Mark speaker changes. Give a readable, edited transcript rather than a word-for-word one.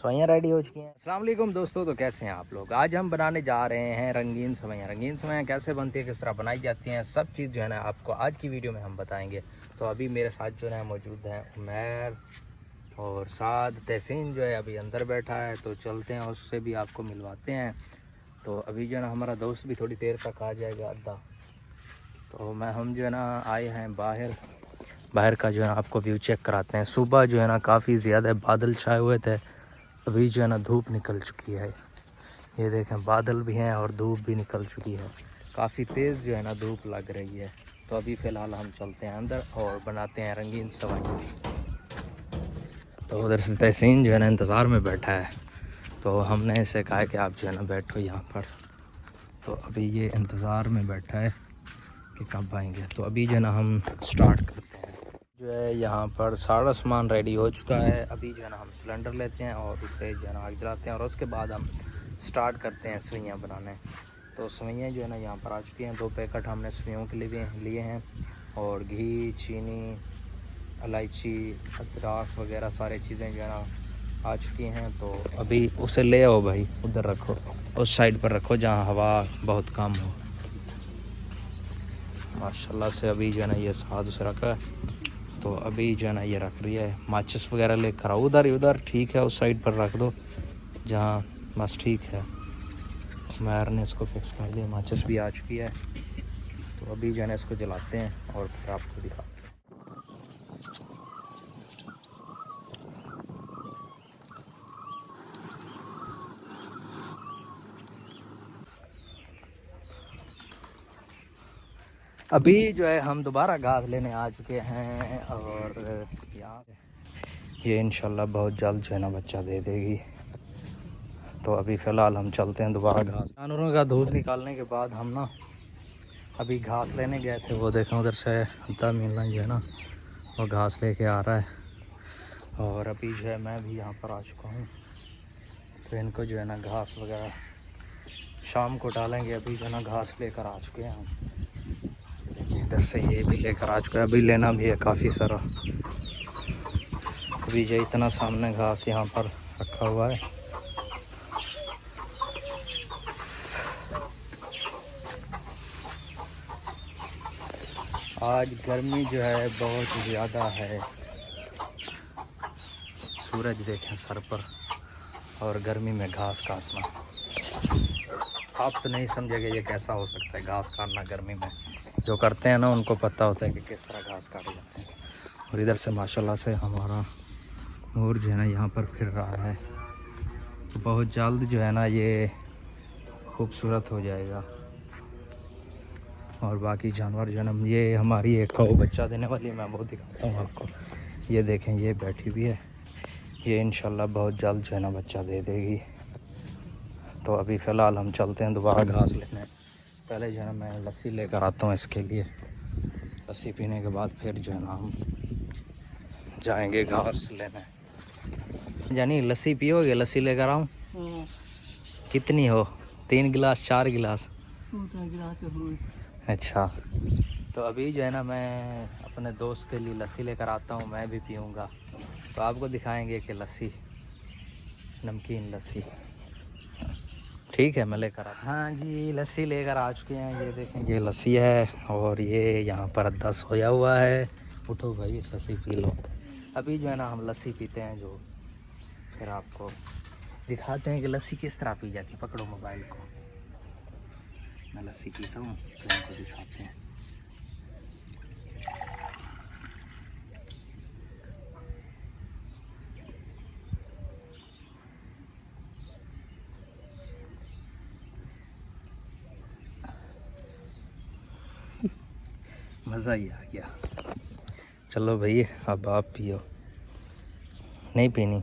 Speaker 1: सवैयाँ ready हो चुकी हैं। अस्सलाम वालेकुम दोस्तों, तो कैसे हैं आप लोग। आज हम बनाने जा रहे हैं रंगीन सवैयाँ। रंगीन सवैयाँ कैसे बनती है, किस तरह बनाई जाती हैं, सब चीज़ जो है ना आपको आज की वीडियो में हम बताएंगे। तो अभी मेरे साथ जो है मौजूद हैं उमैर और साद। तहसीन जो है अभी अंदर बैठा है, तो चलते हैं उससे भी आपको मिलवाते हैं। तो अभी जो है ना हमारा दोस्त भी थोड़ी देर तक आ जाएगा अद्धा। तो हम जो है ना आए हैं बाहर का जो है ना आपको व्यू चेक कराते हैं। सुबह जो है ना काफ़ी ज़्यादा बादल छाए हुए थे, अभी जो है ना धूप निकल चुकी है। ये देखें बादल भी हैं और धूप भी निकल चुकी है। काफ़ी तेज़ जो है ना धूप लग रही है। तो अभी फ़िलहाल हम चलते हैं अंदर और बनाते हैं रंगीन सवैयाँ। तो उधर से तहसीन जो है ना इंतज़ार में बैठा है, तो हमने इसे कहा कि आप जो है ना बैठो यहाँ पर। तो अभी ये इंतज़ार में बैठा है कि कब आएंगे। तो अभी जो है ना हम स्टार्ट करते हैं। जो है यहाँ पर सारा सामान रेडी हो चुका है। अभी जो है ना हम सिलेंडर लेते हैं और उसे जो है ना आग जलाते हैं और उसके बाद हम स्टार्ट करते हैं सवैयाँ बनाने। तो सवैयाँ जो है ना यहाँ पर आ चुकी हैं। 2 पैकेट हमने सवैयों के लिए हैं और घी, चीनी, इलायची, अदरक वगैरह सारी चीज़ें जो है ना आ चुकी हैं। तो अभी उसे ले आओ भाई, उधर रखो, उस साइड पर रखो जहाँ हवा बहुत कम हो। माशाल्लाह से अभी जो है ना ये साथ उसे रख रहा है। तो अभी जो है ना ये रख रही है। माचिस वगैरह लेकर आओ, उधर ठीक है, उस साइड पर रख दो जहाँ, बस ठीक है। मैर ने इसको फिक्स कर दिया, माचिस भी आ चुकी है। तो अभी जो है ना इसको जलाते हैं और फिर आपको दिखाते हैं। अभी जो है हम दोबारा घास लेने आ चुके हैं और यहाँ ये इंशाल्लाह बहुत जल्द जो है ना बच्चा दे देगी। तो अभी फ़िलहाल हम चलते हैं दोबारा घास। जानवरों का दूध निकालने के बाद हम ना अभी घास लेने गए थे। वो देखें उधर से अद्दा मिलना जो है ना वो घास लेके आ रहा है। और अभी जो है मैं भी यहाँ पर आ चुका हूँ। तो इनको जो है ना घास वगैरह शाम को डालेंगे। अभी जो है ना घास लेकर आ चुके हैं हम। इधर से ये भी लेकर आ चुका है, अभी लेना भी है काफ़ी सारा। अभी जो इतना सामने घास यहाँ पर रखा हुआ है। आज गर्मी जो है बहुत ज़्यादा है। सूरज देखें सर पर और गर्मी में घास काटना, आप तो नहीं समझेंगे ये कैसा हो सकता है घास काटना गर्मी में। जो करते हैं ना उनको पता होता है कि किस तरह घास काटे जाते हैं। और इधर से माशाल्लाह से हमारा मोर जो है ना यहाँ पर फिर रहा है। तो बहुत जल्द जो है ना ये खूबसूरत हो जाएगा। और बाकी जानवर जो है ना, ये हमारी एक कौ बच्चा देने वाली है, मैं वो दिखाता हूँ आपको। ये देखें ये बैठी भी है, ये इंशाल्लाह बहुत जल्द जो है ना बच्चा दे देगी। तो अभी फ़िलहाल हम चलते हैं दोबारा घास लेने। पहले जो है ना मैं लस्सी लेकर आता हूँ इसके लिए। लस्सी पीने के बाद फिर जो है ना हम जाएंगे घास लेने। जानी लस्सी पियोगे? लस्सी लेकर आऊँ? कितनी हो? 3 गिलास, 4 गिलास? अच्छा, तो अभी जो है ना मैं अपने दोस्त के लिए लस्सी लेकर आता हूँ, मैं भी पीऊँगा। तो आपको दिखाएंगे कि लस्सी, नमकीन लस्सी, ठीक है मैं लेकर आता। हाँ जी, लस्सी लेकर आ चुके हैं। ये देखें ये लस्सी है और ये यहाँ पर अद्दा सोया हुआ है। उठो भाई लस्सी पी लो। अभी जो है ना हम लस्सी पीते हैं, जो फिर आपको दिखाते हैं कि लस्सी किस तरह पी जाती है। पकड़ो मोबाइल को, मैं लस्सी पीता हूँ फिर आपको दिखाते हैं। मज़ा ही आ गया। चलो भाई अब आप पियो। नहीं पीनी?